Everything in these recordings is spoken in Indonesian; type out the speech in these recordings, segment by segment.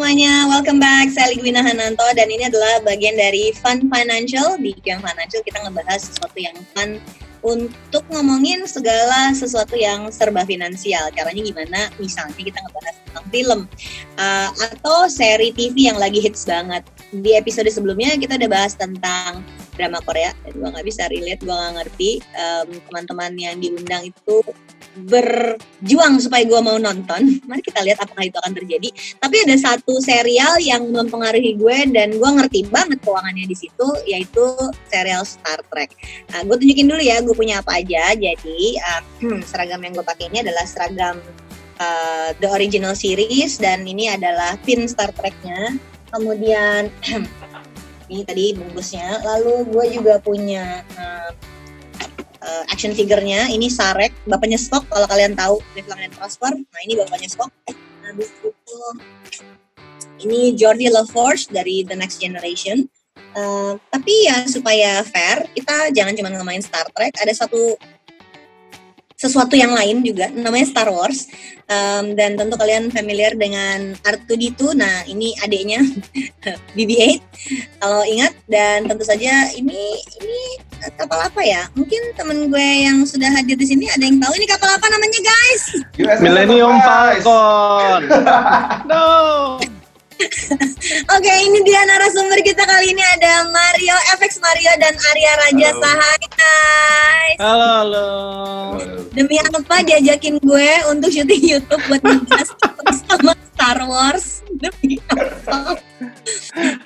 semuanya, welcome back. Saya Ligwina Hananto dan ini adalah bagian dari Fun Financial. Di QM Financial kita ngebahas sesuatu yang fun untuk ngomongin segala sesuatu yang serba finansial. Caranya gimana? Misalnya kita ngebahas tentang film atau seri TV yang lagi hits banget. Di episode sebelumnya kita udah bahas tentang drama Korea dan gue nggak bisa relate, gue nggak ngerti. Teman-teman yang diundang itu berjuang supaya gue mau nonton. Mari kita lihat apakah itu akan terjadi. Tapi ada satu serial yang mempengaruhi gue dan gue ngerti banget keuangannya di situ, yaitu serial Star Trek. Gue tunjukin dulu ya, gue punya apa aja. Jadi seragam yang gue pakai ini adalah seragam The Original Series dan ini adalah pin Star Trek-nya. Kemudian ini tadi bungkusnya. Lalu gue juga punya action figure-nya, ini Sarek, bapaknya Spock kalau kalian tahu di Planet Transfer. Nah ini bapaknya Spock. Habis itu ini Geordi LaForge dari The Next Generation. Tapi ya supaya fair, kita jangan cuma ngemain Star Trek. Ada sesuatu yang lain juga, namanya Star Wars. Dan tentu kalian familiar dengan R2-D2. Nah ini adiknya BB-8 kalau ingat. Dan tentu saja ini kapal apa ya? Mungkin temen gue yang sudah hadir di sini ada yang tahu ini kapal apa namanya, guys? Millennium Falcon. No. Oke, ini dia narasumber kita kali ini, ada Mario, FX Mario dan Arya Raja. Hai guys. Halo. Demi apa diajakin gue untuk syuting YouTube buat ngebahas sama Star Wars? Demi apa?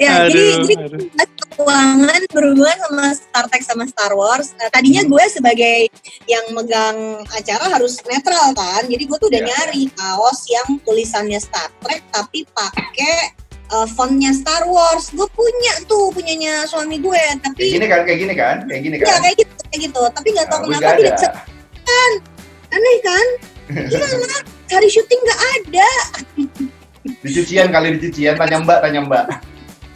Ya, jadi keuangan berhubungan sama Star Trek sama Star Wars. Tadinya gue sebagai yang megang acara harus netral kan, jadi gue tuh udah nyari kaos yang tulisannya Star Trek tapi pakai fontnya Star Wars. Gue punyanya suami gue, tapi kayak gini kan? Ya kayak gitu. Tapi nggak tahu kenapa tidak kan? Aneh kan? Gimana? Cari syuting nggak ada. Di cucian, tanya mbak.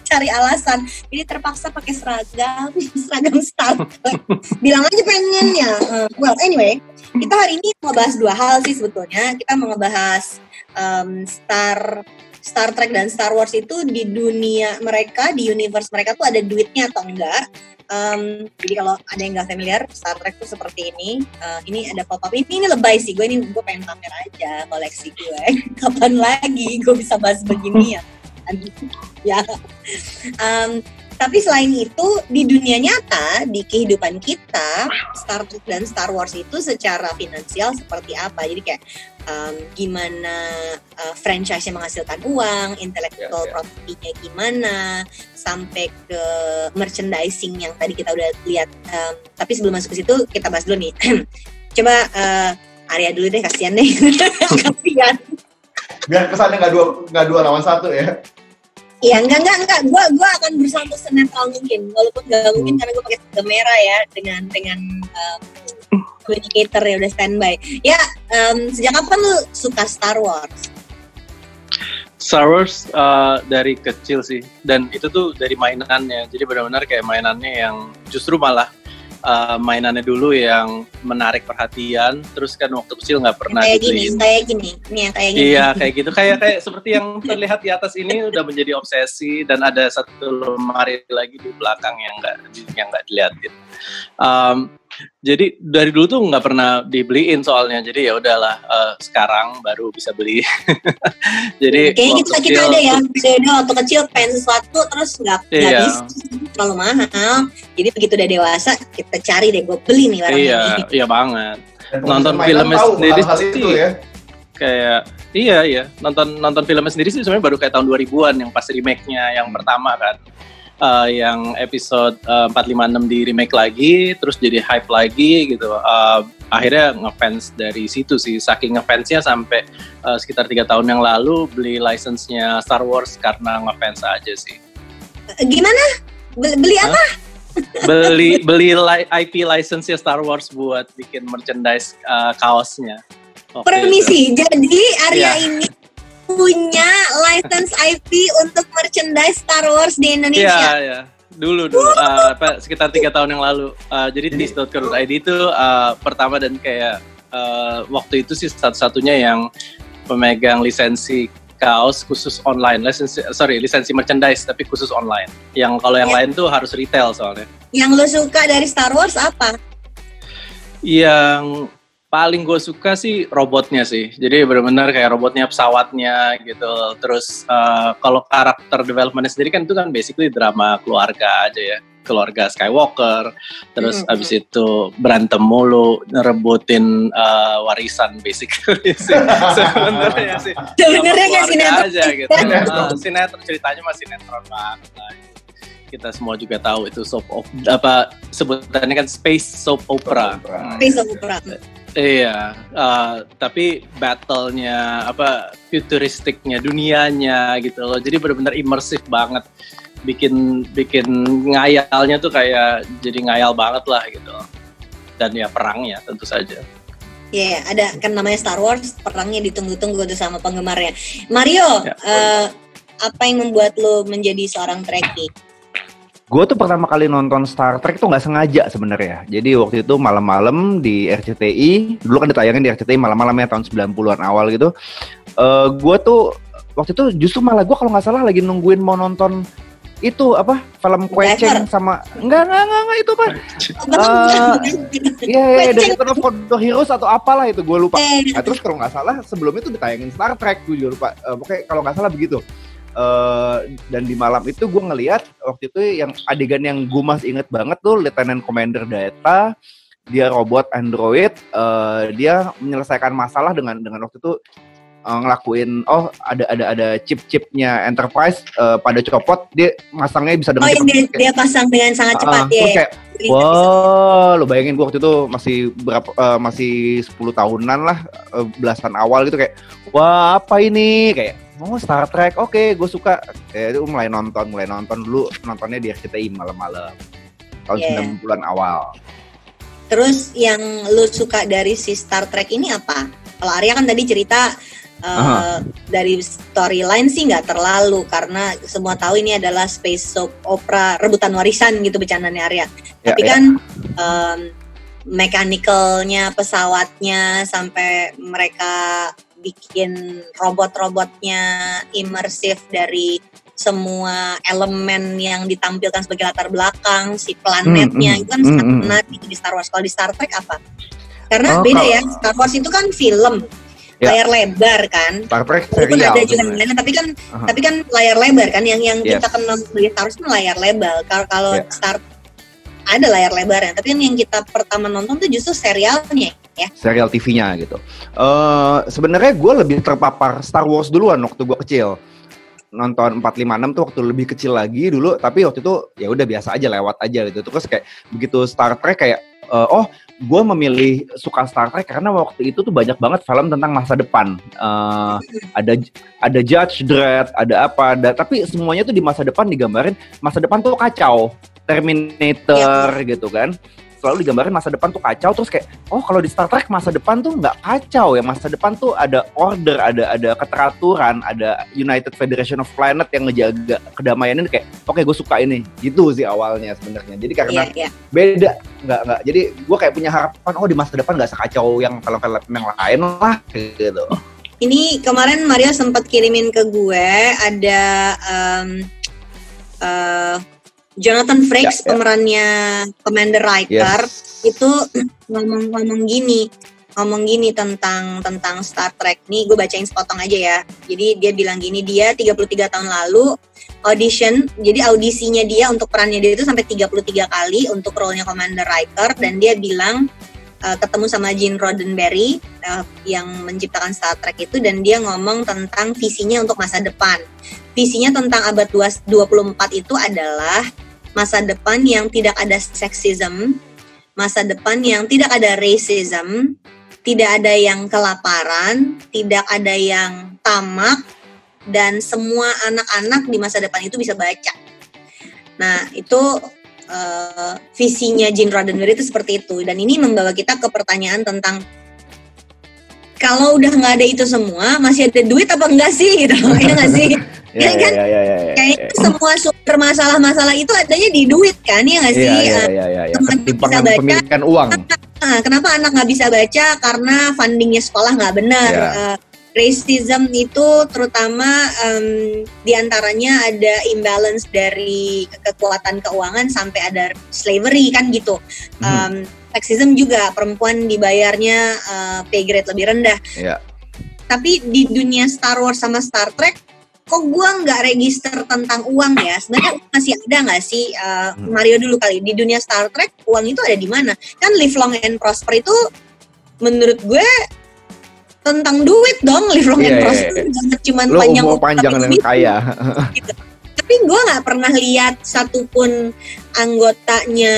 Cari alasan, jadi terpaksa pakai seragam Star Trek. Bilang aja pengennya. Well, anyway, kita hari ini mau bahas dua hal sih sebetulnya. Kita mau ngebahas Star Trek dan Star Wars itu di dunia mereka, di universe mereka tuh ada duitnya atau enggak. Jadi kalau ada yang nggak familiar, Star Trek tuh seperti ini. Ini ada pop-up. Ini lebay sih, gue pengen pamer aja koleksi gue. Kapan lagi gue bisa bahas begini ya? Ya. Tapi selain itu di dunia nyata, di kehidupan kita, Star Trek dan Star Wars itu secara finansial seperti apa? Jadi kayak gimana franchise-nya menghasilkan uang, intellectual property-nya gimana, sampai ke merchandising yang tadi kita udah lihat. Tapi sebelum masuk ke situ kita bahas dulu nih. Coba Arya dulu deh, kasihan deh. Kasihan. Biar kesannya nggak dua lawan satu ya. Iya, enggak. Gue akan berusaha untuk senetral mungkin, walaupun nggak mungkin karena gue pakai seragam merah ya dengan communicator ya udah standby. Ya, sejak kapan lu suka Star Wars? Star Wars dari kecil sih, dan itu tuh dari mainannya. Jadi benar-benar kayak mainannya yang justru malah mainannya dulu yang menarik perhatian. Terus kan waktu kecil nggak pernah dibeliin. Kayak gini. Iya, kayak gitu. Kayak seperti yang terlihat di atas ini udah menjadi obsesi, dan ada satu lemari lagi di belakang yang nggak dilihatin. Jadi dari dulu tuh nggak pernah dibeliin soalnya. Jadi ya udahlah, sekarang baru bisa beli. Jadi kayaknya kita ada ya, waktu kecil pengen sesuatu terus nggak bisa, terlalu mahal. Jadi begitu udah dewasa kita cari deh, gue beli nih barang ini. Iya banget. Nonton filmnya sendiri sih ya? Kayak iya nonton filmnya sendiri sih sebenarnya baru kayak tahun 2000-an yang pas remake-nya yang pertama kan. Yang episode 456 di remake lagi, terus jadi hype lagi gitu. Akhirnya ngefans dari situ sih, saking ngefansnya sampai sekitar 3 tahun yang lalu beli license-nya Star Wars karena ngefans aja sih. Gimana? Beli apa? Beli IP license-nya Star Wars buat bikin merchandise kaosnya. Permisi, jadi Arya ini punya license IP untuk merchandise Star Wars di Indonesia. Iya. Dulu sekitar 3 tahun yang lalu. Jadi dis.co.id itu pertama dan kayak waktu itu sih satu-satunya yang pemegang lisensi kaos khusus online, lisensi merchandise tapi khusus online. Yang kalau yang lain tuh harus retail soalnya. Yang lo suka dari Star Wars apa? Yang paling gue suka sih robotnya sih. Jadi benar-benar kayak robotnya, pesawatnya gitu. Terus kalau karakter development sendiri kan itu kan basically drama keluarga aja ya. Keluarga Skywalker, terus abis itu berantem mulu, ngerebutin warisan basically sih. Sebenarnya sih. Sebenarnya nggak sinetron aja gitu. Sinetron, ceritanya masih sinetron banget lah. Kita semua juga tahu itu sebutannya kan space soap opera. Space soap opera. Iya, tapi battle-nya futuristiknya, dunianya gitu loh. Jadi benar-benar imersif banget. Bikin ngayalnya tuh kayak jadi ngayal banget lah gitu. Dan ya perangnya tentu saja. Iya, ada kan namanya Star Wars, perangnya ditunggu-tunggu tuh sama penggemarnya. Mario, apa yang membuat lo menjadi seorang Trekkie? Gue tuh pertama kali nonton Star Trek tuh nggak sengaja sebenarnya. Jadi waktu itu malam-malam di RCTI, dulu kan ditayangin di RCTI malam-malamnya tahun 90-an awal gitu. Gue tuh waktu itu justru malah gue kalau nggak salah lagi nungguin mau nonton itu film Quecheng sama enggak itu apa? Iya dari Return of the Heroes atau apalah itu gue lupa. Nah, terus kalau nggak salah sebelumnya itu ditayangin Star Trek, gue juga lupa. Pokoknya kalau nggak salah begitu. Dan di malam itu gue ngelihat waktu itu yang adegan yang gue masih inget banget tuh Lieutenant Commander Data, dia robot android, dia menyelesaikan masalah dengan waktu itu ngelakuin ada chip-chipnya Enterprise pada copot, dia masangnya bisa dengan cepat. Dia pasang dengan sangat cepat ya. Kayak, wah, lo bayangin gue waktu itu masih 10 tahunan lah, belasan awal gitu kayak, wah apa ini kayak, Star Trek, oke, gue suka. Itu mulai nonton dulu, nontonnya di RCTI malam-malam tahun 90-an awal. Terus yang lo suka dari si Star Trek ini apa? Kalau Arya kan tadi cerita dari storyline sih nggak terlalu, karena semua tahu ini adalah space soap opera rebutan warisan gitu bercandanya Arya. Tapi kan mechanical-nya, pesawatnya, sampai mereka bikin robot-robotnya imersif dari semua elemen yang ditampilkan sebagai latar belakang, si planetnya itu kan sangat menarik di Star Wars. Kalau di Star Trek apa? Karena beda ya, Star Wars itu kan film. Layar lebar kan, Star Trek serial ada juga lainnya, tapi kan layar lebar kan, yang kita kenal sebagai Star Wars itu layar lebar. Kalau Star ada layar lebarnya, tapi kan yang kita pertama nonton tuh justru serialnya ya. Serial TV-nya gitu. Sebenarnya gue lebih terpapar Star Wars duluan waktu gue kecil. Nonton 456 tuh waktu lebih kecil lagi dulu, tapi waktu itu ya udah biasa aja, lewat aja gitu. Terus kayak begitu Star Trek kayak gue memilih suka Star Trek karena waktu itu tuh banyak banget film tentang masa depan. Ada Judge Dredd, ada apa, tapi semuanya tuh di masa depan digambarin masa depan tuh kacau. Terminator gitu kan, selalu digambarin masa depan tuh kacau. Terus kayak kalau di Star Trek masa depan tuh nggak kacau ya, masa depan tuh ada order, ada keteraturan, ada United Federation of Planet yang ngejaga kedamaian. Ini kayak gue suka ini gitu sih awalnya sebenarnya. Jadi karena beda, nggak jadi gue kayak punya harapan di masa depan nggak sekacau yang film-film yang lain lah gitu. Ini kemarin Mario sempat kirimin ke gue ada Jonathan Frakes, pemerannya Commander Riker, itu ngomong gini tentang Star Trek. Nih gue bacain sepotong aja ya. Jadi dia bilang gini, dia 33 tahun lalu audition, jadi audisinya dia untuk perannya dia itu sampai 33 kali untuk role-nya Commander Riker, dan dia bilang ketemu sama Gene Roddenberry yang menciptakan Star Trek itu, dan dia ngomong tentang visinya untuk masa depan. Visinya tentang abad 24 itu adalah masa depan yang tidak ada seksisme, masa depan yang tidak ada racism, tidak ada yang kelaparan, tidak ada yang tamak, dan semua anak-anak di masa depan itu bisa baca. Nah, itu visinya Gene Roddenberry itu seperti itu. Dan ini membawa kita ke pertanyaan tentang kalau udah nggak ada itu semua, masih ada duit apa enggak sih gitu, ya nggak sih? Kayaknya semua sumber masalah-masalah itu adanya di duit kan, ya nggak sih? Ketimpangan pemilikan uang. Kenapa anak nggak bisa baca? Karena fundingnya sekolah nggak benar. Racism itu terutama diantaranya ada imbalance dari kekuatan keuangan sampai ada slavery kan gitu. Sexism juga, perempuan dibayarnya pay grade lebih rendah. Yeah. Tapi di dunia Star Wars sama Star Trek, kok gue nggak register tentang uang ya? Sebenarnya masih ada nggak sih, Mario dulu kali, di dunia Star Trek uang itu ada di mana? Kan Live Long and Prosper itu menurut gue tentang duit dong, Live Long and Prosper jangan cuma panjang umur panjang dan kaya. Gitu. Tapi gue nggak pernah lihat satupun anggotanya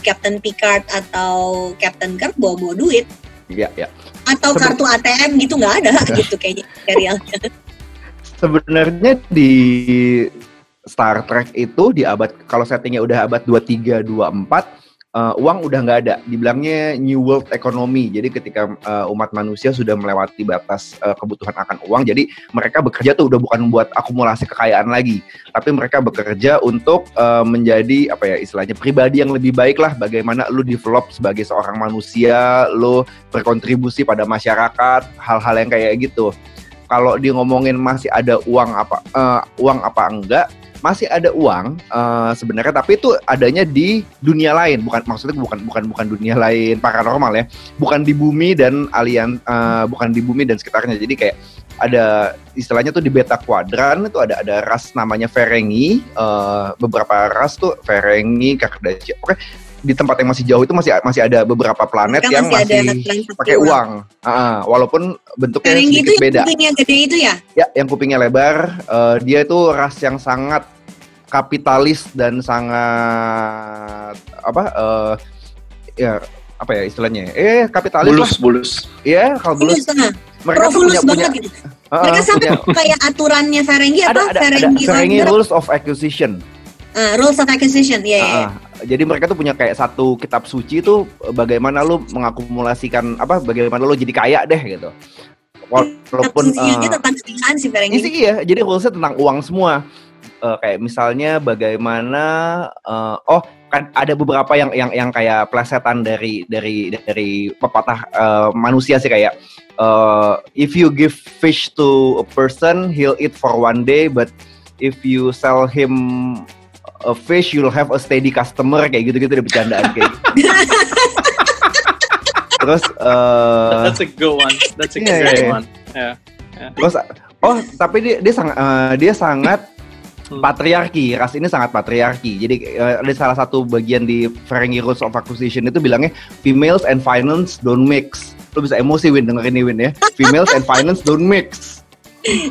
Captain Picard atau Captain Kirk bawa duit. Iya. Atau kartu ATM gitu, nggak ada gitu kayaknya serialnya. Sebenarnya di Star Trek itu di abad, kalau settingnya udah abad 23, 24, uang udah nggak ada. Dibilangnya New World Economy. Jadi ketika umat manusia sudah melewati batas kebutuhan akan uang, jadi mereka bekerja tuh udah bukan buat akumulasi kekayaan lagi, tapi mereka bekerja untuk menjadi apa ya istilahnya pribadi yang lebih baik lah. Bagaimana lu develop sebagai seorang manusia, lu berkontribusi pada masyarakat, hal-hal yang kayak gitu. Kalau di ngomongin masih ada uang apa enggak, masih ada uang sebenarnya, tapi itu adanya di dunia lain, bukan dunia lain paranormal ya, bukan di bumi dan bukan di bumi dan sekitarnya. Jadi kayak ada istilahnya tuh di Beta Quadrant itu ada ras namanya Ferengi, beberapa ras tuh Ferengi, Cardassian. Oke, di tempat yang masih jauh itu masih ada beberapa planet yang masih pakai uang. Walaupun bentuknya sedikit itu beda. Yang kupingnya gede itu ya? Ya, yang kupingnya lebar. Dia itu ras yang sangat kapitalis dan sangat istilahnya? Kapitalis. Bulus. Iya, kalau bulus. Mereka punya gitu. Mereka sampai kayak aturannya Ferengi apa? Ferengi Rules of Acquisition. Rules of Acquisition, iya. Jadi mereka tuh punya kayak satu kitab suci tuh bagaimana lu mengakumulasikan bagaimana lu jadi kaya deh gitu. Walaupun tentang kesedihan sih Ferengi. Iya, jadi rulesnya tentang uang semua. Kayak misalnya bagaimana kan ada beberapa yang kayak plesetan dari pepatah manusia sih, kayak if you give fish to a person he'll eat for one day, but if you sell him a fish you'll have a steady customer, kayak gitu-gitu ada bercandaan kayak gitu. Terus that's a good one. That's a good one. Yeah. Terus tapi dia sangat patriarki, ras ini sangat patriarki. Jadi ada salah satu bagian di Ferengi Rules of Acquisition itu bilangnya females and finance don't mix. Lo bisa emosi Win dengerin nih Win ya. Females and finance don't mix.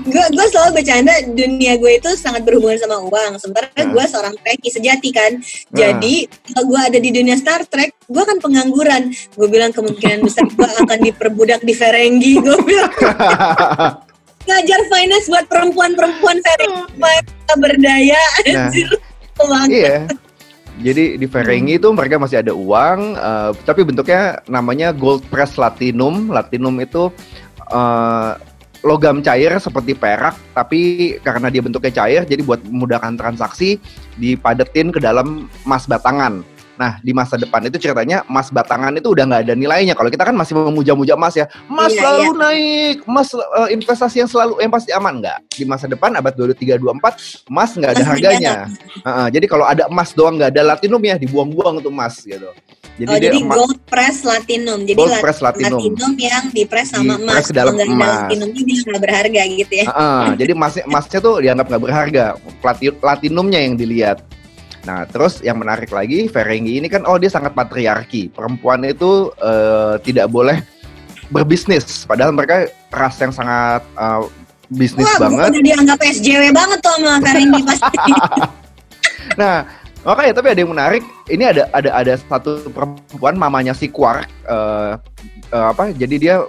Gue selalu bercanda, dunia gue itu sangat berhubungan sama uang. Sementara gue seorang Trekkie sejati kan. Jadi kalau gue ada di dunia Star Trek, gue akan pengangguran. Gue bilang kemungkinan besar gue akan diperbudak di Ferengi. Gue bilang ngajar finance buat perempuan-perempuan Ferengi supaya kita berdaya. Iya. Jadi di Ferengi itu mereka masih ada uang, tapi bentuknya namanya gold press latinum. Latinum itu logam cair seperti perak, tapi karena dia bentuknya cair, jadi buat memudahkan transaksi dipadetin ke dalam emas batangan. Nah, di masa depan itu ceritanya emas batangan itu udah nggak ada nilainya. Kalau kita kan masih memuja-muja emas ya, emas selalu naik, emas investasi yang pasti aman. Nggak. Di masa depan abad 23, 24 emas nggak ada harganya. Jadi kalau ada emas doang nggak ada latinum ya dibuang-buang untuk emas gitu. Jadi gold press latinum. Jadi gold press latinum yang dipres sama emas. Di dalam emas. Latinumnya dia nggak berharga gitu ya. Jadi emasnya tuh dianggap nggak berharga. Latinumnya yang dilihat. Nah, terus yang menarik lagi, Ferengi ini kan dia sangat patriarki. Perempuan itu tidak boleh berbisnis. Padahal mereka ras yang sangat bisnis banget. Udah dianggap SJW banget tuh sama Ferengi pasti. Nah, makanya tapi ada yang menarik. Ini ada satu perempuan, mamanya si Quark. Jadi dia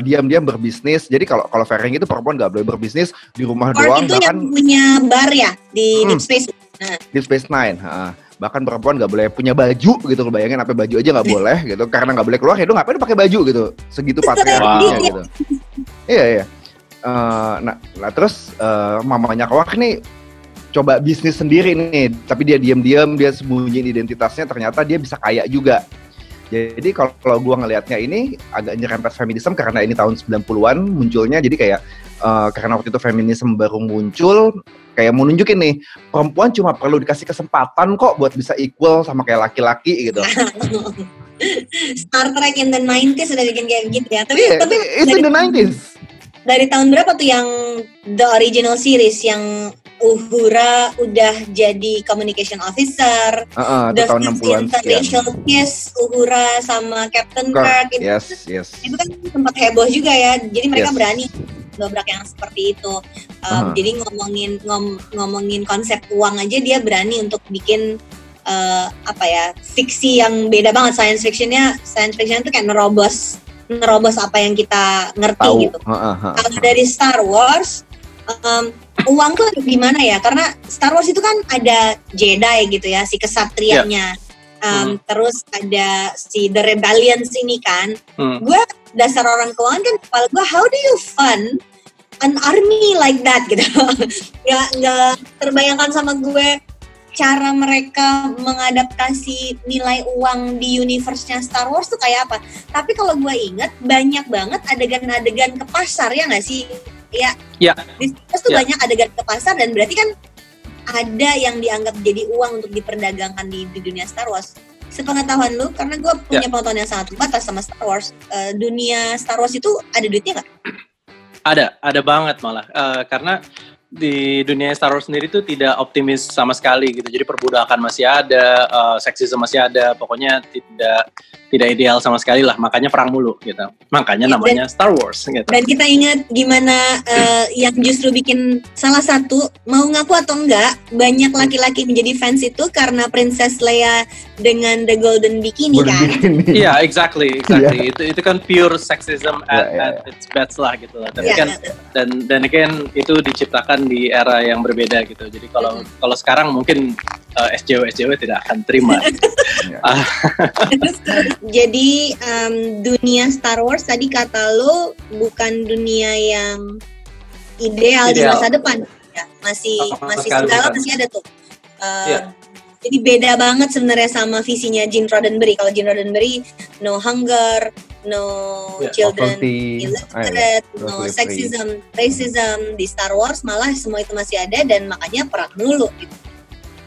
diam-diam berbisnis. Jadi kalau Ferengi itu perempuan nggak boleh berbisnis di rumah doang. Quark itu yang punya bar ya di Deep Space. Deep Space Nine, bahkan perempuan nggak boleh punya baju gitu, lo bayangin sampai baju aja nggak boleh gitu, karena nggak boleh keluar ya, lo ngapain pakai baju gitu, segitu patriarkinya gitu. Iya. Nah terus mamanya Quark nih coba bisnis sendiri nih, tapi dia diam-diam, dia sembunyiin identitasnya, ternyata dia bisa kaya juga. Jadi kalau gue ngelihatnya ini agak nyerempet feminisme karena ini tahun 90-an munculnya, jadi kayak karena waktu itu feminisme baru muncul, kayak mau nunjukin nih, perempuan cuma perlu dikasih kesempatan kok buat bisa equal sama kayak laki-laki gitu. Star Trek in the 90s udah bikin kayak gitu ya. Tapi it's in the 90s. Dari tahun berapa tuh yang the original series yang Uhura udah jadi communication officer, the tahun 60-an interracial kiss Uhura sama Captain Kirk itu, itu kan sempat heboh juga ya. Jadi mereka berani dobrak yang seperti itu. Jadi ngomongin konsep uang aja dia berani untuk bikin fiksi yang beda banget. Science fiction tuh kayak nerobos apa yang kita ngerti gitu. Kalau dari Star Wars, uang tuh ada di mana ya? Karena Star Wars itu kan ada Jedi gitu ya, si kesatrianya. Terus ada si The Rebellions ini kan. Gue dasar orang keuangan kan, kepala gue, how do you fund an army like that gitu? Nggak terbayangkan sama gue cara mereka mengadaptasi nilai uang di universe-nya Star Wars tuh kayak apa. Tapi kalau gue inget, banyak banget adegan-adegan ke pasar, ya nggak sih? Ya. Di Star Wars tuh banyak adegan ke pasar, dan berarti kan ada yang dianggap jadi uang untuk diperdagangkan di dunia Star Wars. Sepengetahuan lu, karena gue punya pengetahuan yang sangat terbatas sama Star Wars, dunia Star Wars itu ada duitnya nggak? Ada banget malah, karena di dunia Star Wars sendiri tuh tidak optimis sama sekali gitu. Jadi perbudakan masih ada, seksisme masih ada, pokoknya tidak ideal sama sekali lah. Makanya perang mulu gitu. Makanya namanya Star Wars gitu. Dan kita ingat gimana yang justru bikin salah satu, mau ngaku atau enggak, banyak laki-laki menjadi fans itu karena Princess Leia dengan the golden bikini kan? Iya, exactly. Itu kan pure sexism at its best lah gitu lah. Tapi kan dan again itu diciptakan di era yang berbeda gitu. Jadi kalau sekarang mungkin SJW tidak akan terima. Jadi dunia Star Wars tadi kata lo bukan dunia yang ideal. Di masa depan ya, masih segala masih ada tuh. Jadi beda banget sebenarnya sama visinya Gene Roddenberry. Kalau Gene Roddenberry, no hunger, no children illiterate, no sexism, racism. Di Star Wars malah semua itu masih ada, dan makanya perang mulu gitu.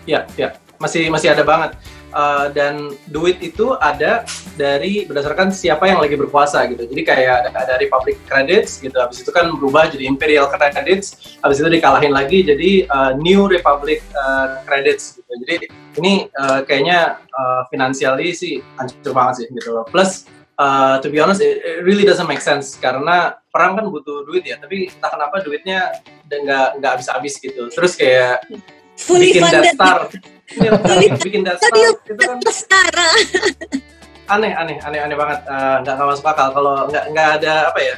Ya, masih ada banget. Dan duit itu ada berdasarkan siapa yang lagi berkuasa gitu. Jadi kayak ada Republic Credits gitu, habis itu kan berubah jadi Imperial Credits, habis itu dikalahin lagi jadi New Republic Credits gitu. Jadi ini kayaknya financially sih hancur banget sih gitu. Plus to be honest, it really doesn't make sense karena perang kan butuh duit ya, tapi entah kenapa duitnya nggak habis-habis gitu. Terus kayak bikin Death Star. Bikin Death Star itu kan aneh banget, nggak masuk akal kalau nggak ada apa ya,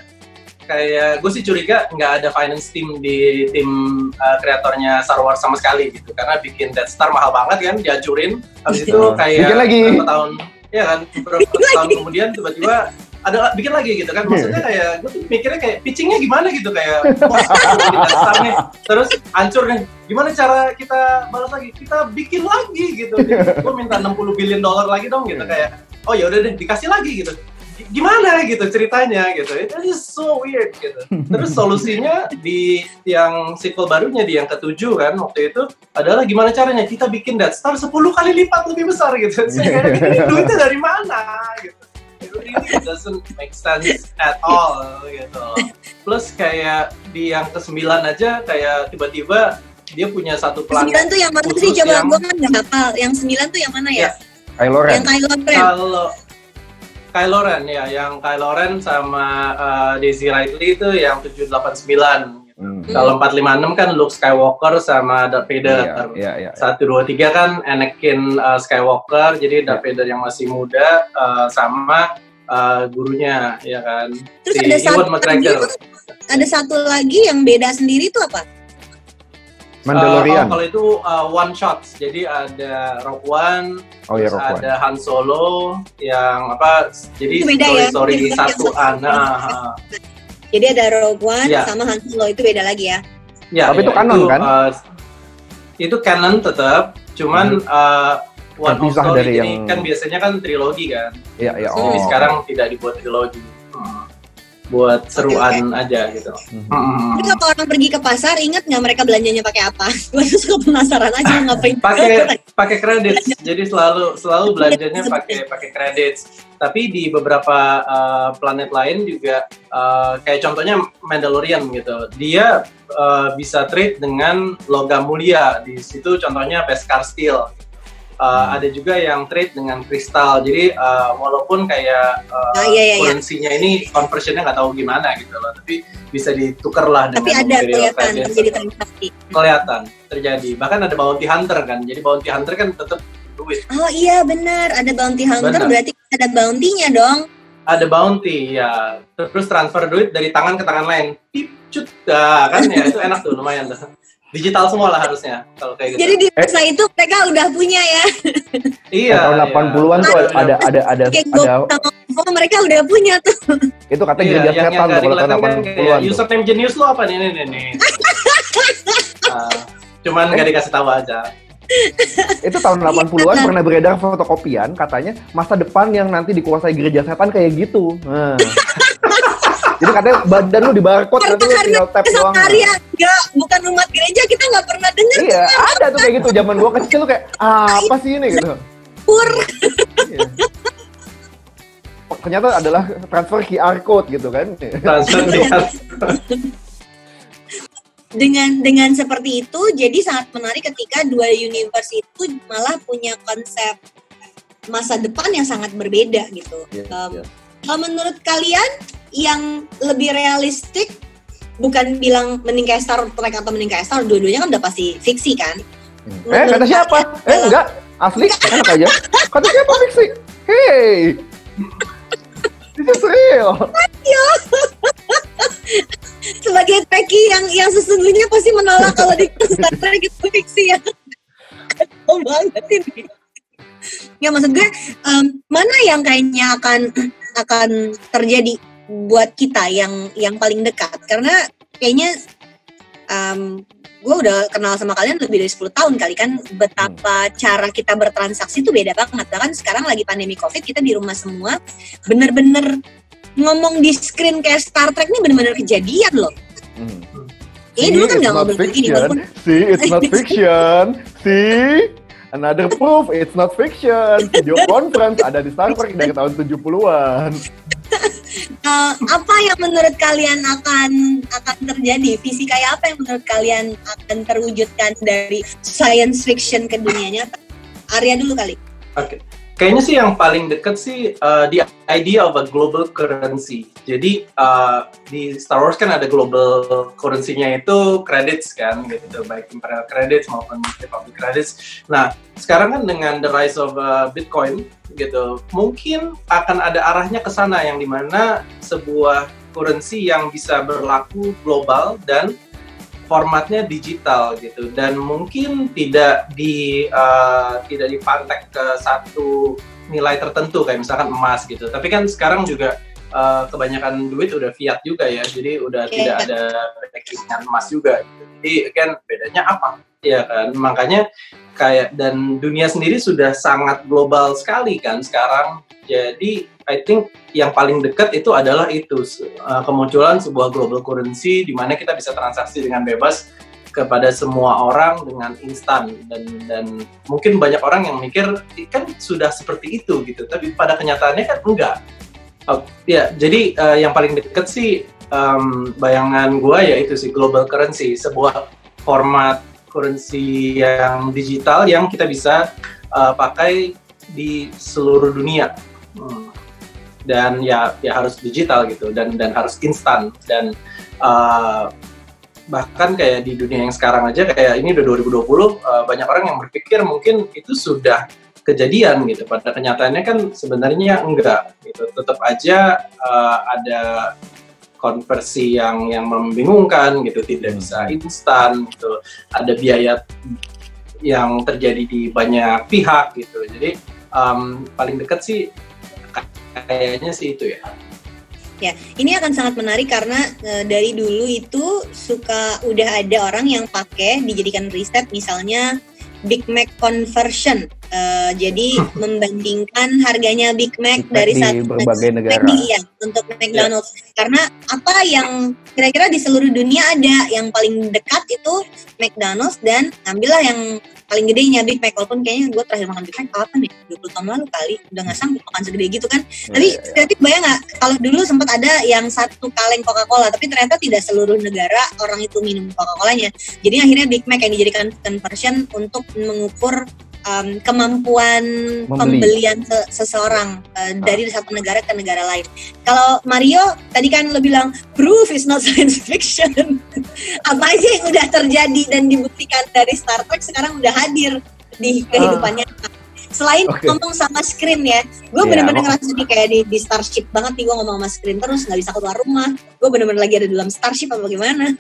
kayak gue sih curiga nggak ada finance team di tim kreatornya Star Wars sama sekali gitu, karena bikin Death Star mahal banget kan, dihancurin, habis itu kayak beberapa tahun ya kan, beberapa tahun kemudian tiba-tiba ada bikin lagi gitu kan. Maksudnya kayak gue tuh mikirnya kayak pitchingnya gimana gitu, kayak bikin Death Star nih terus hancur nih, gimana cara kita balas lagi, kita bikin lagi gitu. Gue minta $60 billion lagi dong gitu, kayak oh ya udah deh dikasih lagi gitu, gimana gitu ceritanya gitu. Itu so weird gitu. Terus solusinya di yang sequel barunya, di yang ke-7 kan waktu itu adalah gimana caranya kita bikin Death Star 10 kali lipat lebih besar gitu. Saya ini duitnya dari mana gitu. It really doesn't make sense at all gitu. Plus kayak di yang ke-9 aja kayak tiba-tiba dia punya satu planet. 9 tuh yang mana sih? Coba gue kan nggak hafal. Yang 9 tuh yang mana ya? Kylo Ren. Yang Kylo Ren. Kylo Ren ya, yang Kylo Ren sama Daisy Ridley itu yang 789. Kalau 456 kan Luke Skywalker sama Darth Vader. 1, 2, 3 kan Anakin Skywalker, jadi Darth Vader yang masih muda sama gurunya, ya kan. Terus si Ewan McGregor. Ada satu lagi yang beda sendiri itu apa? Mandalorian. Kalau itu one shot, jadi ada Rogue One, ada Han Solo yang apa? Jadi story satuan. Jadi ada Rogue One sama Han Solo, itu beda lagi ya? Tapi itu canon kan? Itu canon tetap, cuman terpisah dari yang kan biasanya kan trilogi kan. Iya. Jadi sekarang tidak dibuat trilogi. Buat seruan aja gitu. Jadi kalau orang pergi ke pasar, ingat nggak mereka belanjanya pakai apa? Gue suka penasaran aja ngapain. Pakai kredit. Jadi selalu belanjanya pakai kredit. Tapi di beberapa planet lain juga kayak contohnya Mandalorian gitu. Dia bisa trade dengan logam mulia. Di situ contohnya Beskar Steel. Ada juga yang trade dengan kristal, jadi walaupun kayak currency-nya ini conversion-nya nggak tahu gimana gitu loh, tapi bisa ditukar lah dengan tapi ada kelihatan terjadi transaksi. Kelihatan terjadi, bahkan ada bounty hunter kan, jadi bounty hunter kan tetap duit. Oh iya benar, ada bounty hunter berarti ada bounty-nya dong. Ada bounty ya, terus transfer duit dari tangan ke tangan lain, pip cut, kan ya itu enak tuh, lumayan tuh. Digital semua lah harusnya kalau kayak gitu. Jadi di masa itu mereka udah punya ya. Iya. Tahun 80-an tuh ada mereka udah punya tuh. Itu katanya gereja setan tuh kalau tahun 80-an. Username jenius lo apa nih. Cuman nggak dikasih tahu aja. Itu tahun 80-an pernah beredar fotokopian katanya masa depan yang nanti dikuasai gereja setan kayak gitu. Jadi katanya badan lu di barcode nanti lu tinggal tap doang. Enggak, bukan umat gereja, kita nggak pernah dengar. Iya, ada tuh kayak gitu. Zaman gua kecil tuh kayak apa sih ini gitu. Iya. Ternyata adalah transfer QR code gitu kan. Transfer QR. Dengan seperti itu, jadi sangat menarik ketika dua universe itu malah punya konsep masa depan yang sangat berbeda gitu. Kalau menurut kalian yang lebih realistik, bukan bilang mending kayak Star Trek atau mending kayak Star, dua-duanya kan udah pasti fiksi kan? Kata siapa? Enggak, asli, enak aja. Kata siapa fiksi? Hey, this is real. Ayo. Sebagai Trekkie yang sesungguhnya pasti menolak kalau di Star Trek itu fiksi ya. Kacau banget ini. Ya maksud gue, mana yang kayaknya akan terjadi buat kita yang paling dekat, karena kayaknya gue udah kenal sama kalian lebih dari 10 tahun kali kan, betapa cara kita bertransaksi itu beda banget. Bahkan sekarang lagi pandemi COVID, kita di rumah semua, bener-bener ngomong di screen kayak Star Trek ini bener-bener kejadian loh. Dulu kan nggak ngobrol begini. See, it's not fiction. See, another proof it's not fiction. Video conference ada di Star Trek dari tahun 70-an. Apa yang menurut kalian akan terjadi? Visi kayak apa yang menurut kalian akan terwujudkan dari science fiction ke dunia nyata? Arya dulu kali. Oke. Kayaknya sih yang paling dekat sih the idea of a global currency. Jadi di Star Wars kan ada global currency-nya itu credits kan gitu, baik Imperial credits maupun Republic credits. Nah, sekarang kan dengan the rise of Bitcoin gitu, mungkin akan ada arahnya ke sana yang dimana sebuah currency yang bisa berlaku global dan formatnya digital gitu, dan mungkin tidak dipantek ke satu nilai tertentu kayak misalkan emas gitu. Tapi kan sekarang juga kebanyakan duit udah fiat juga ya, jadi udah tidak ada backingan emas juga gitu. Jadi kan bedanya apa? Ya kan, makanya kayak, dan dunia sendiri sudah sangat global sekali kan sekarang. Jadi I think yang paling dekat itu adalah kemunculan sebuah global currency di mana kita bisa transaksi dengan bebas kepada semua orang dengan instan, dan mungkin banyak orang yang mikir kan sudah seperti itu gitu, tapi pada kenyataannya kan enggak. Ya, jadi yang paling dekat sih bayangan gue ya itu sih global currency, sebuah format currency yang digital yang kita bisa pakai di seluruh dunia. Dan ya harus digital gitu, dan harus instan, dan bahkan kayak di dunia yang sekarang aja, kayak ini udah 2020, banyak orang yang berpikir mungkin itu sudah kejadian gitu, pada kenyataannya kan sebenarnya enggak gitu. Tetap aja ada konversi yang membingungkan gitu, tidak bisa instan gitu, ada biaya yang terjadi di banyak pihak gitu. Jadi paling dekat sih kayaknya sih itu ya. Ya, ini akan sangat menarik karena dari dulu itu udah ada orang yang pakai dijadikan riset, misalnya Big Mac conversion. Jadi membandingkan harganya Big Mac dari di berbagai negara. Untuk McDonald's. Karena apa yang kira-kira di seluruh dunia ada yang paling dekat itu McDonald's, dan ambillah yang paling gedenya Big Mac. Walaupun kayaknya gue terakhir makan Big Mac kapan nih? 20 tahun lalu kali. Udah gak sanggup makan segede gitu kan. Tapi bayang gak, kalau dulu sempat ada yang 1 kaleng Coca-Cola, tapi ternyata tidak seluruh negara orang itu minum Coca-Colanya. Jadi akhirnya Big Mac yang dijadikan conversion untuk mengukur kemampuan pembelian seseorang dari satu negara ke negara lain. Kalau Mario tadi kan lo bilang proof is not science fiction. Apa aja yang udah terjadi dan dibuktikan dari Star Trek sekarang udah hadir di kehidupannya. Selain ngomong sama screen ya, gue bener-bener ngerasa kayak di Starship banget nih, gue ngomong sama screen terus, gak bisa keluar rumah. Gue bener-bener lagi ada dalam Starship apa gimana.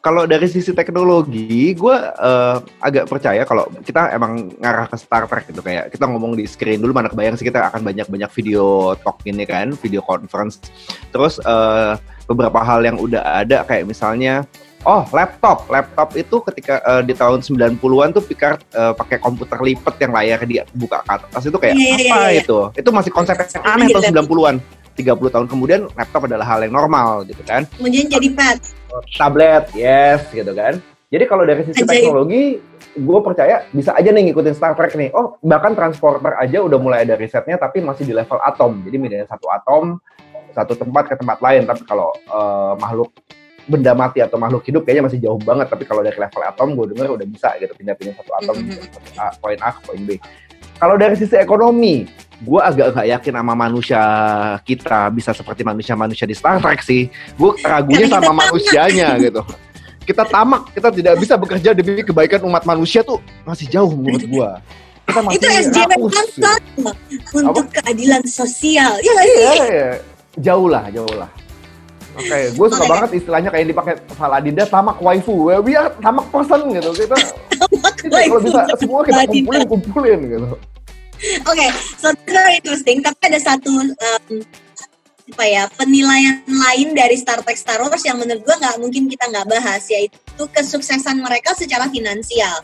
Kalau dari sisi teknologi, gue agak percaya kalau kita emang ngarah ke Star Trek gitu. Kayak kita ngomong di screen dulu, mana kebayang sih kita akan banyak-banyak video talk ini kan, video conference. Terus beberapa hal yang udah ada kayak misalnya laptop itu ketika di tahun 90-an tuh Picard pakai komputer lipat yang layar dibuka ke atas, itu kayak itu masih konsep yang aneh tahun 90-an. 30 tahun kemudian laptop adalah hal yang normal gitu kan. Kemudian jadi tablet, yes gitu kan. Jadi kalau dari sisi teknologi, gue percaya bisa aja nih ngikutin Star Trek nih. Bahkan transporter aja udah mulai ada risetnya, tapi masih di level atom. Jadi bedanya satu atom, satu tempat ke tempat lain. Tapi kalau makhluk benda mati atau makhluk hidup kayaknya masih jauh banget. Tapi kalau dari level atom, gue dengar udah bisa gitu pindah-pindah satu atom poin A ke poin B. Kalau dari sisi ekonomi, gue agak nggak yakin sama manusia kita bisa seperti manusia-manusia di Star Trek sih. Gue ragunya sama manusianya gitu. Kita tamak, kita tidak bisa bekerja demi kebaikan umat manusia tuh masih jauh menurut gue. Kita masih itu SJW untuk keadilan sosial. Ya, jauh lah. Oke, gue suka banget istilahnya kayak dipakai Saladinda, tamak waifu. We are tamak person gitu. Kita kalau bisa semua kita kumpulin gitu. Oke, so very interesting. Tapi ada satu penilaian lain dari Star Trek Star Wars yang menurut gue kita nggak bahas, yaitu kesuksesan mereka secara finansial.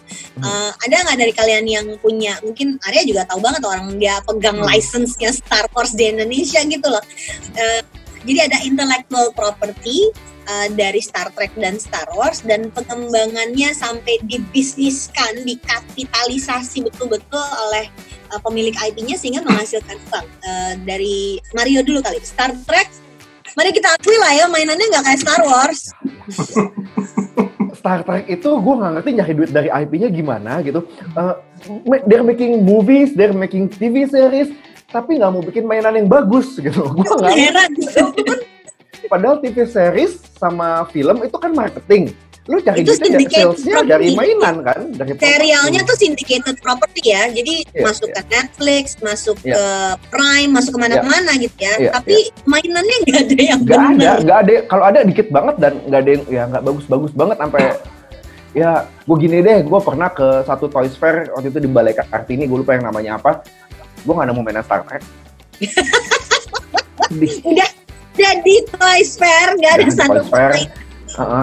Ada nggak dari kalian yang punya, mungkin Arya juga tahu banget orang dia pegang license-nya Star Wars di Indonesia gitu loh. Jadi ada intellectual property dari Star Trek dan Star Wars, dan pengembangannya sampai dibisniskan, dikapitalisasi betul-betul oleh pemilik IP-nya sehingga menghasilkan uang. Dari Mario dulu kali, Star Trek, mari kita akui lah ya, mainannya nggak kayak Star Wars. Star Trek itu gue nggak ngerti nyari duit dari IP-nya gimana gitu. They're making movies, they're making TV series, tapi nggak mau bikin mainan yang bagus gitu. Gue nggak heran. Padahal TV series sama film itu kan marketing. Lu cari duitnya salesnya dari mainan kan? Dari serialnya tuh syndicated property ya. Jadi masuk ke Netflix, masuk ke Prime, masuk kemana-mana gitu ya. Tapi mainannya nggak ada yang benar. Nggak ada. Kalau ada dikit banget dan nggak ada yang nggak bagus-bagus banget sampai ya gue gini deh. Gue pernah ke satu Toys Fair waktu itu di Balai Kartini. Gue lupa yang namanya apa. Gue nggak nemu mainan Star Trek. Udah jadi Toys Fair nggak ada satu main.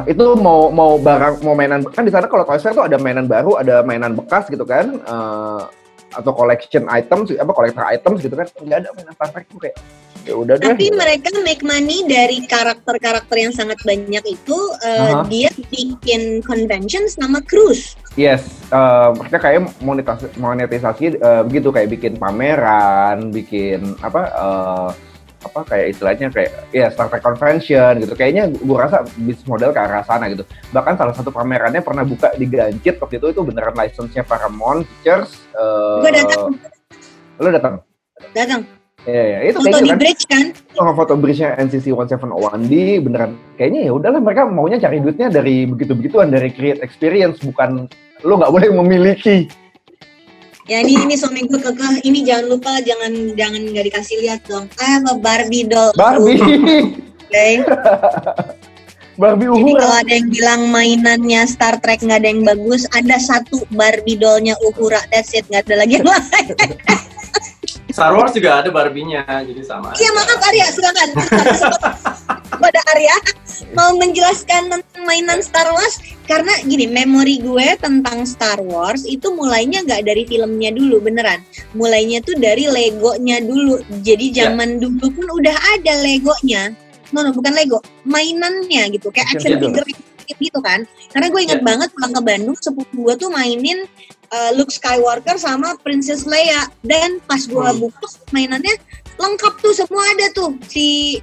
Itu mau barang, mau mainan kan di sana. Kalau Toys Fair tuh ada mainan baru, ada mainan bekas gitu kan, atau collection items, collector items gitu kan. Nggak ada mainan Star Trek tuh kayak ya udah deh. Tapi mereka make money dari karakter-karakter yang sangat banyak itu. Dia bikin conventions nama cruise. Yes, mereka kayak monetisasi begitu, kayak bikin pameran, bikin kayak istilahnya kayak Star Trek Convention gitu. Kayaknya gue rasa bisnis model ke arah sana gitu. Bahkan salah satu pamerannya pernah buka di Gancit waktu itu beneran license-nya Paramount Pictures. Gue datang. Lo datang? Datang. Iya, itu foto di bridge kan? Foto bridge-nya NCC 171D beneran. Kayaknya ya udahlah, mereka maunya cari duitnya dari begitu-begituan, dari create experience, bukan lo nggak boleh memiliki. Ya ini suami gue kekeh, ini jangan lupa jangan nggak dikasih lihat dong. Barbie doll. Barbie. Okay. Barbie Uhura. Jadi kalau ada yang bilang mainannya Star Trek nggak ada yang bagus, ada satu Barbie dollnya Uhura, that's it, nggak ada lagi yang lain. Star Wars juga ada Barbie-nya, jadi sama. Iya, maaf Arya, silakan. Pada Arya. mau menjelaskan tentang mainan Star Wars karena gini, memori gue tentang Star Wars itu mulainya nggak dari filmnya dulu, beneran. Mulainya tuh dari Legonya dulu. Jadi zaman dulu pun udah ada Legonya. No, bukan Lego, mainannya gitu, kayak action figure gitu kan. Karena gue inget banget pulang ke Bandung, sepupu gue tuh mainin Luke Skywalker sama Princess Leia. Dan pas gue buka mainannya lengkap tuh, semua ada tuh. Si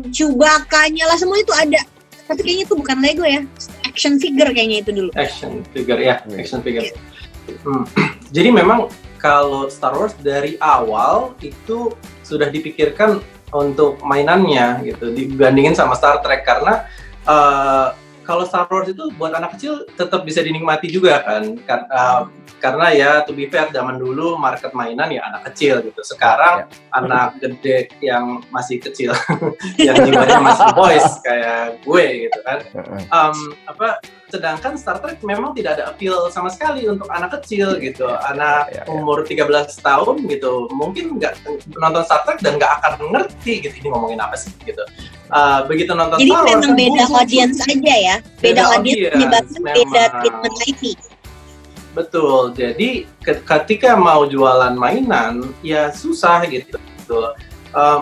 Chewbacca-nya lah, semua itu ada. Tapi kayaknya itu bukan Lego ya, action figure kayaknya itu dulu. Action figure ya, action figure. Jadi memang kalau Star Wars dari awal itu sudah dipikirkan untuk mainannya gitu, dibandingin sama Star Trek karena kalau Star Wars itu buat anak kecil tetap bisa dinikmati juga kan, karena ya to be fair zaman dulu market mainan ya anak kecil gitu. Sekarang anak gede yang masih kecil, yang jiwanya masih boys kayak gue gitu kan. Sedangkan Star Trek memang tidak ada appeal sama sekali untuk anak kecil gitu. Anak umur 13 tahun gitu mungkin nggak nonton Star Trek dan nggak akan ngerti gitu ini ngomongin apa sih gitu. Begitu nonton Star Wars, jadi memang beda kan, audience aja ya, beda audience menyebabkan beda treatment IP. Betul, jadi ketika mau jualan mainan ya susah gitu.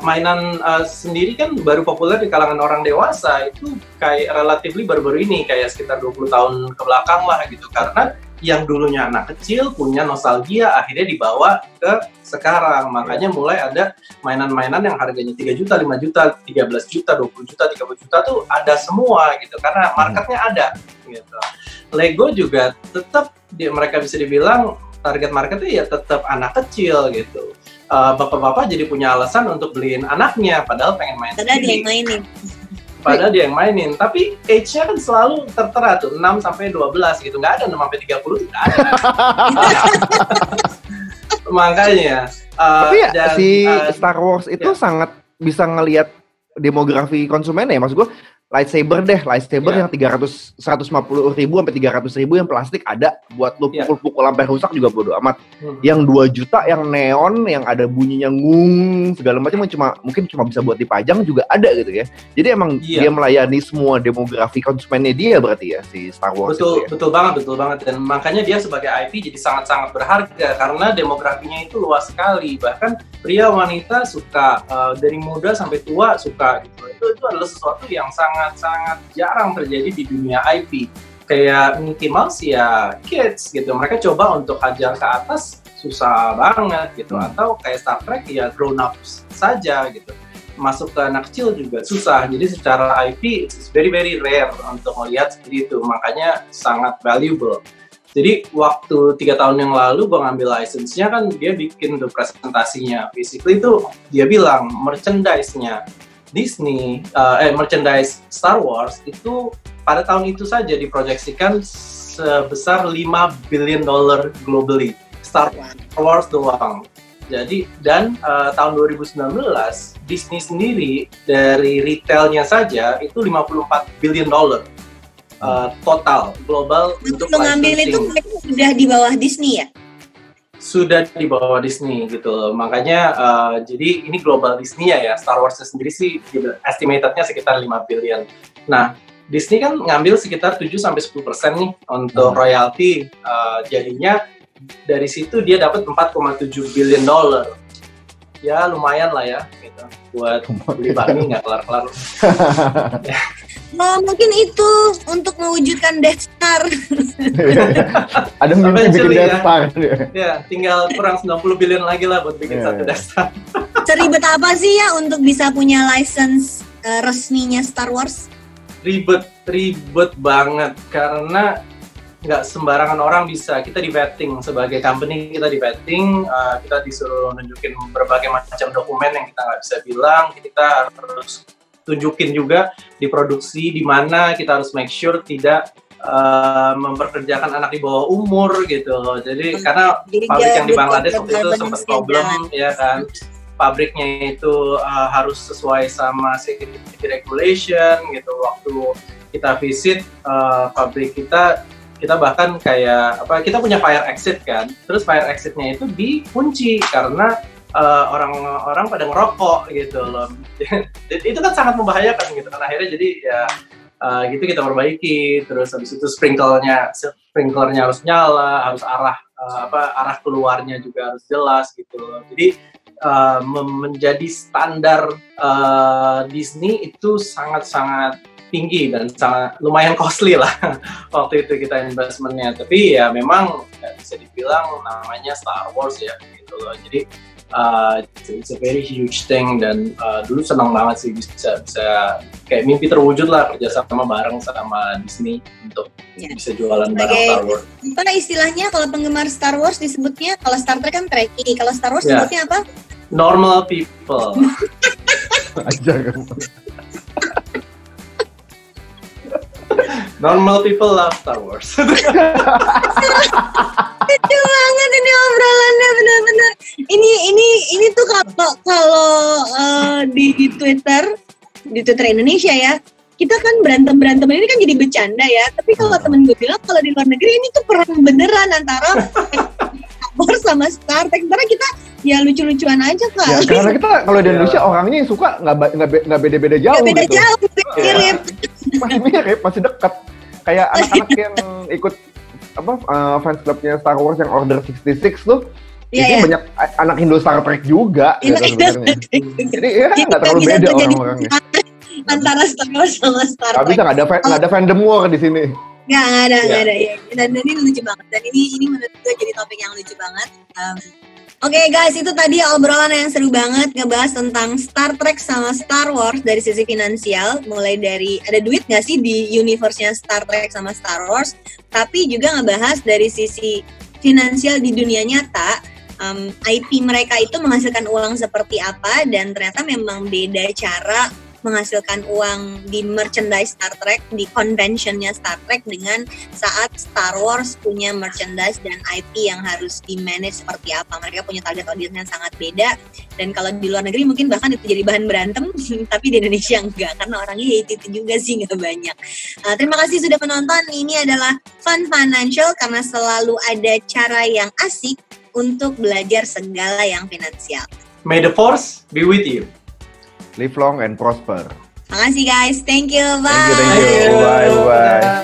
Mainan sendiri kan baru populer di kalangan orang dewasa itu kayak relatively baru-baru ini, kayak sekitar 20 tahun ke belakang lah gitu, karena yang dulunya anak kecil punya nostalgia akhirnya dibawa ke sekarang. Makanya mulai ada mainan-mainan yang harganya 3 juta, 5 juta, 13 juta, 20 juta, 30 juta tuh ada semua gitu karena marketnya ada gitu. Lego juga tetap mereka bisa dibilang target marketnya ya tetap anak kecil gitu. Bapak-bapak jadi punya alasan untuk beliin anaknya padahal pengen main padahal dia yang mainin. Padahal dia yang mainin, tapi age-nya kan selalu tertera tuh 6 sampai 12 gitu. Nggak ada 6 sampai 30 tuh nggak ada. Makanya tapi ya Star Wars itu sangat bisa ngelihat demografi konsumen ya. Maksud gue lightsaber yang 150.000 sampai 300.000 yang plastik ada buat lu pukul-pukul sampai rusak juga bodo amat. Yang 2 juta yang neon yang ada bunyinya ngung segala macam mungkin cuma bisa buat dipajang juga ada gitu ya. Jadi emang dia melayani semua demografi konsumennya dia berarti ya si Star Wars. Betul banget dan makanya dia sebagai IP jadi sangat-sangat berharga karena demografinya itu luas sekali. Bahkan pria wanita suka, dari muda sampai tua suka gitu. Itu adalah sesuatu yang sangat jarang terjadi di dunia IP. Kayak Mickey Mouse ya kids gitu, mereka coba untuk hajar ke atas susah banget gitu. Atau kayak Star Trek ya grown up saja gitu, masuk ke anak kecil juga susah. Jadi secara IP it's very rare untuk melihat seperti itu, makanya sangat valuable. Jadi waktu 3 tahun yang lalu gue ngambil license-nya kan dia bikin tuh presentasinya. Basically itu dia bilang merchandise-nya Disney, merchandise Star Wars itu pada tahun itu saja diproyeksikan sebesar $5 billion globally. Star Wars doang. Jadi dan tahun 2019 Disney sendiri dari retailnya saja itu $54 billion total global untuk mengambil itu sudah di bawah Disney ya? Sudah di bawah Disney gitu. Makanya jadi ini global Disney ya Star Wars sendiri sih estimatednya sekitar 5 billion. Nah, Disney kan ngambil sekitar 7-10% nih untuk royalti. Jadinya dari situ dia dapat $4,7 billion. Ya lumayan lah ya gitu. Buat beli bakmi nggak kelar-kelar. Oh, mungkin itu untuk mewujudkan Death Star. Ada mimpi bikin Death Star. Ya, tinggal kurang 90 billion lagi lah buat bikin satu Death Star. Seribet apa sih ya untuk bisa punya license resminya Star Wars? Ribet banget karena nggak sembarangan orang bisa. Kita di vetting sebagai company, kita di vetting, kita disuruh nunjukin berbagai macam dokumen yang kita nggak bisa bilang. Kita harus tunjukin juga di produksi di mana kita harus make sure tidak memperkerjakan anak di bawah umur gitu. Jadi karena pabrik yang di Bangladesh waktu itu sempat problem ya kan. Pabriknya itu harus sesuai sama safety regulation gitu. Waktu kita visit pabrik kita bahkan kayak kita punya fire exit kan. Terus fire exitnya itu dikunci karena orang-orang pada ngerokok gitu loh. Itu kan sangat membahayakan gitu kan. Akhirnya jadi ya gitu kita perbaiki, terus habis itu sprinklernya harus nyala, harus arah keluarnya juga harus jelas gitu loh. Jadi menjadi standar Disney itu sangat-sangat tinggi dan sangat lumayan costly lah waktu itu kita investmentnya. Tapi ya memang bisa dibilang namanya Star Wars ya gitu loh. Jadi it's a very huge thing dan dulu senang banget sih bisa kayak mimpi terwujud lah kerja sama bareng sama Disney untuk bisa jualan barang Star Wars. Apa istilahnya kalau penggemar Star Wars disebutnya, kalau Star Trek kan Trekkie, kalau Star Wars disebutnya apa? Normal people. Aja kan. Normal people love Star Wars. Lucu banget ini obrolannya, benar-benar. Ini tuh kalau di Twitter Indonesia ya, kita kan berantem ini kan jadi bercanda ya. Tapi kalau temen gue bilang kalau di luar negeri ini tuh perang beneran antara Star Wars sama Star Trek. Karena kita ya lucu-lucuan aja kan. Ya, karena kita kalau di Indonesia orangnya yang suka nggak beda-beda jauh. Nggak beda gitu. Jauh, mirip. Masih mirip, masih dekat. Kayak anak-anak yang ikut fans clubnya Star Wars yang Order 66 tuh. Ini banyak anak Indo Star Trek juga. Jadi ya nggak terlalu beda orang-orangnya. Antara Star Wars sama Star Trek. Gak bisa, nggak ada fandom war di sini. Nggak ada ya. Dan ini lucu banget. Dan ini menurut gue jadi topik yang lucu banget. Oke guys, itu tadi obrolan yang seru banget ngebahas tentang Star Trek sama Star Wars dari sisi finansial. Mulai dari ada duit nggak sih di universe-nya Star Trek sama Star Wars, tapi juga ngebahas dari sisi finansial di dunia nyata. IP mereka itu menghasilkan uang seperti apa, dan ternyata memang beda cara menghasilkan uang di merchandise Star Trek, di conventionnya Star Trek dengan saat Star Wars punya merchandise dan IP yang harus di-manage seperti apa. Mereka punya target audience yang sangat beda, dan kalau di luar negeri mungkin bahkan itu jadi bahan berantem, tapi di Indonesia enggak, karena orangnya itu juga sih nggak banyak. Terima kasih sudah menonton. Ini adalah Fun Financial, karena selalu ada cara yang asik untuk belajar segala yang finansial. May the force be with you. Live long and prosper. Makasih guys, thank you, bye. Thank you. Bye.